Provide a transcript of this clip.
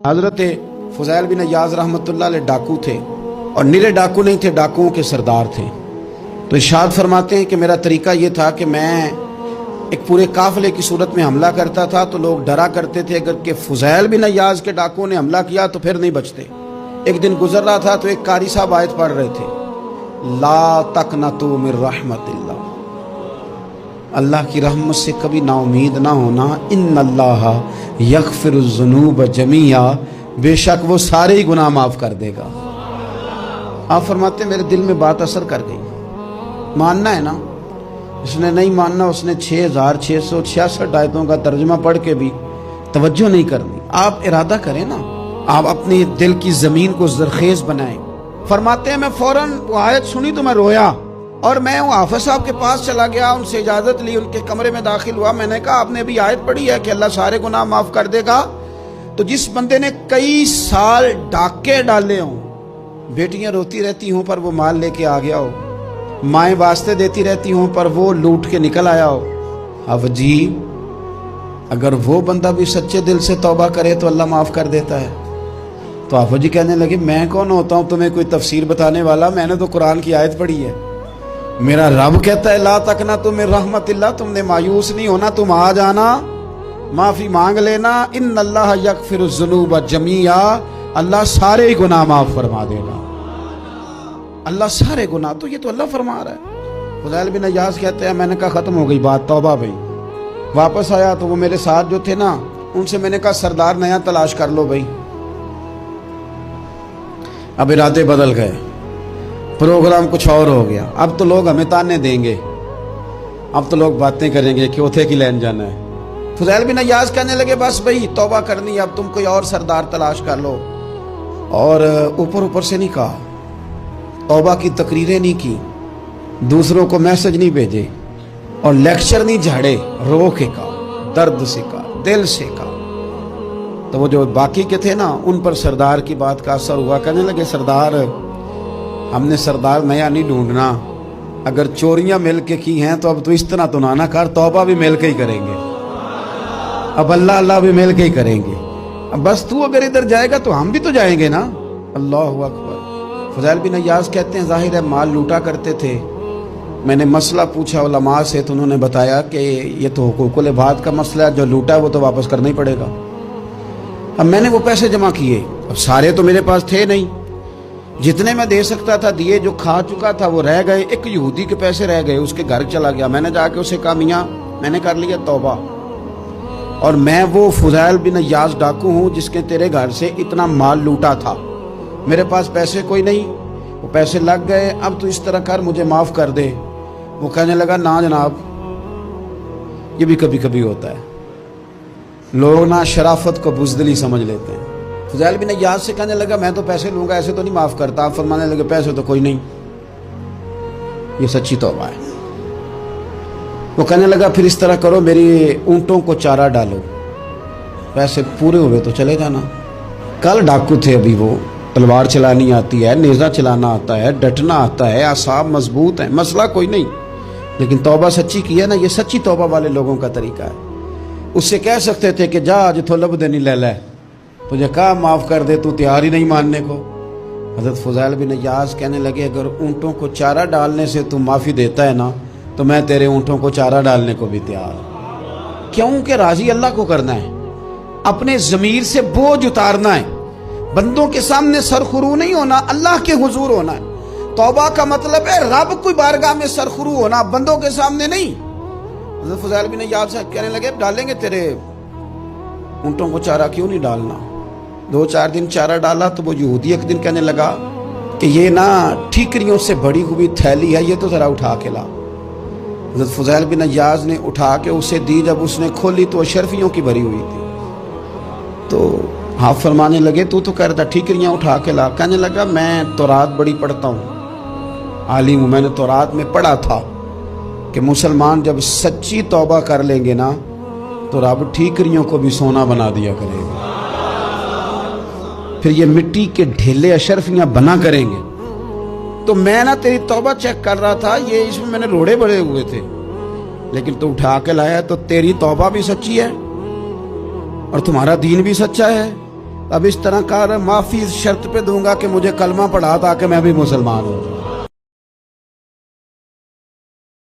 حضرت فضیل بن عیاض रहमतुल्लाह अलैह डाकू थे और निरे डाकू नहीं थे, डाकुओं के सरदार थे। तो इरशाद फरमाते हैं कि मेरा तरीका ये था कि मैं एक पूरे काफिले की सूरत में हमला करता था तो लोग डरा करते थे अगर कि फुज़ैल बिन अय्याज़ के डाकुओं ने हमला किया तो फिर नहीं बचते। एक दिन गुजर रहा था तो एक कारी साहब आयत पढ़ रहे थे, ला तक़नतू मिन रहमतिल्लाह, अल्लाह की रहमत से कभी नाउमीद ना होना, इन्नल्लाह यग़फ़िरुज़्ज़ुनूब जमीआ, बेशक वो सारे ही गुनाह माफ़ कर देगा। आप फरमाते मेरे दिल में बात असर कर गई, मानना है ना। इसने नहीं मानना, उसने 6666 आयतों का तर्जुमा पढ़ के भी तवज्जो नहीं करनी। आप इरादा करें ना, आप अपने दिल की ज़मीन को ज़रख़ेज़ बनाएं। फरमाते हैं मैं फ़ौरन वो आयत सुनी तो मैं रोया और मैं वो हाफ़िज़ साहब के पास चला गया, उनसे इजाज़त ली, उनके कमरे में दाखिल हुआ। मैंने कहा आपने अभी आयत पढ़ी है कि अल्लाह सारे गुनाह माफ़ कर देगा। तो जिस बंदे ने कई साल डाके डाले हों, बेटियां रोती रहती हों पर वो माल लेके आ गया हो, माएँ वास्ते देती रहती हों पर वो लूट के निकल आया हो, अब जी अगर वो बंदा भी सच्चे दिल से तौबा करे तो अल्लाह माफ़ कर देता है। तो आप जी कहने लगे मैं कौन होता हूँ तुम्हें कोई तफसीर बताने वाला, मैंने तो कुरान की आयत पढ़ी है। मेरा रब कहता है ला तक़नतू मिन रहमतिल्लाह, तुमने मायूस नहीं होना, तुम आ जाना, माफ़ी मांग लेना, इन्नल्लाह यग़फ़िरुज़्ज़ुनूब जमीआ, अल्लाह सारे ही गुनाह माफ़ फरमा देगा, अल्लाह सारे गुनाह। तो ये तो अल्लाह फरमा रहा है। फुज़ैल बिन अय्याज़ कहते हैं मैंने कहा ख़त्म हो गई बात, तौबा भाई। वापस आया तो वो मेरे साथ जो थे ना, उनसे मैंने कहा सरदार नया तलाश कर लो भाई। अब इरादे बदल गए, प्रोग्राम कुछ और हो गया। अब तो लोग हमें ताने देंगे, अब तो लोग बातें करेंगे कि उथे की लैन जाना है। फुज़ैल बिन अय्याज़ कहने लगे बस भाई तौबा करनी, अब तुम कोई और सरदार तलाश कर लो। और ऊपर ऊपर से नहीं कहा, तौबा की तकरीरें नहीं की, दूसरों को मैसेज नहीं भेजे और लेक्चर नहीं झाड़े, रो के कहा, दर्द से कहा, दिल से कहा। तो वो जो बाकी के थे ना, उन पर सरदार की बात का असर हुआ। कहने लगे सरदार हमने सरदार नया नहीं ढूंढना, अगर चोरियां मिल के की हैं तो अब तो इस तरह तो ना कर, तौबा भी मिल के ही करेंगे, अब अल्लाह अल्लाह भी मिल के ही करेंगे। अब बस तू अगर इधर जाएगा तो हम भी तो जाएंगे ना। अल्लाहु अकबर। फुज़ैल बिन अय्याज़ कहते हैं जाहिर है माल लूटा करते थे। मैंने मसला पूछा उलमा से तो उन्होंने बताया कि ये तो हुकूकुल इबाद का मसला है, जो लूटा है वो तो वापस करना ही पड़ेगा। अब मैंने वो पैसे जमा किए, अब सारे तो मेरे पास थे नहीं, जितने मैं दे सकता था दिए, जो खा चुका था वो रह गए। एक यहूदी के पैसे रह गए, उसके घर चला गया। मैंने जाके उसे कहा मियाँ मैंने कर लिया तौबा, और मैं वो फुज़ैल बिन अय्याज़ डाकू हूँ जिसके तेरे घर से इतना माल लूटा था, मेरे पास पैसे कोई नहीं, वो पैसे लग गए, अब तो इस तरह कर मुझे माफ़ कर दे। वो कहने लगा ना जनाब, ये भी कभी कभी होता है, लोग ना शराफत को बुज़दिली समझ लेते हैं। फुज़ैल बिन अय्याज़ से कहने लगा मैं तो पैसे लूँगा, ऐसे तो नहीं माफ़ करता। आप फरमाने लगे पैसे तो कोई नहीं, ये सच्ची तौबा है। वो कहने लगा फिर इस तरह करो, मेरी ऊँटों को चारा डालो, पैसे पूरे हुए तो चले जाना। कल डाकू थे, अभी वो तलवार चलानी आती है, नेज़ा चलाना आता है, डटना आता है, आसाब मजबूत है, मसला कोई नहीं, लेकिन तौबा सच्ची की है ना, ये सच्ची तौबा वाले लोगों का तरीका है। उससे कह सकते थे कि जा आज तो लब देनी ले ले, तुझे कहा माफ़ कर दे, तू तैयार ही नहीं मानने को। हज़रत फुज़ैल बिन अय्याज़ कहने लगे अगर ऊँटों को चारा डालने से तू माफ़ी देता है ना, तो मैं तेरे ऊँटों को चारा डालने को भी तैयार हूँ। क्योंकि राज़ी अल्लाह को करना है, अपने ज़मीर से बोझ उतारना है, बंदों के सामने सरखुरू नहीं होना, अल्लाह के हुजूर होना है। तौबा का मतलब है रब की बारगाह में सरखुरू होना, बंदों के सामने नहीं। हज़रत फुज़ैल बिन अय्याज़ कहने लगे डालेंगे तेरे ऊँटों को चारा, क्यों नहीं डालना। 2-4 दिन चारा डाला तो वो यहूदी एक दिन कहने लगा कि ये ना ठीकरियों से भरी हुई थैली है, ये तो ज़रा उठा के ला। हज़रत फुज़ैल बिन अय्याज़ ने उठा के उसे दी, जब उसने खोली तो अशरफियों की भरी हुई थी। तो हाँ फरमाने लगे तू तो कह रहा था ठीकरियाँ उठा के ला। कहने लगा मैं तौरात बड़ी पढ़ता हूँ, आलिम हूँ, मैंने तौरात में पढ़ा था कि मुसलमान जब सच्ची तौबा कर लेंगे ना तो रब ठीकरियों को भी सोना बना दिया करेगा, फिर ये मिट्टी के ढेले अशरफियाँ बना करेंगे। तो मैं ना तेरी तौबा चेक कर रहा था, ये इसमें मैंने रोड़े बड़े हुए थे, लेकिन तू उठा के लाया तो तेरी तौबा भी सच्ची है और तुम्हारा दीन भी सच्चा है, اب اس طرح کہا رہا معافی اس شرط پہ دوں گا کہ مجھے کلمہ پڑھا تاکہ میں بھی مسلمان ہوں.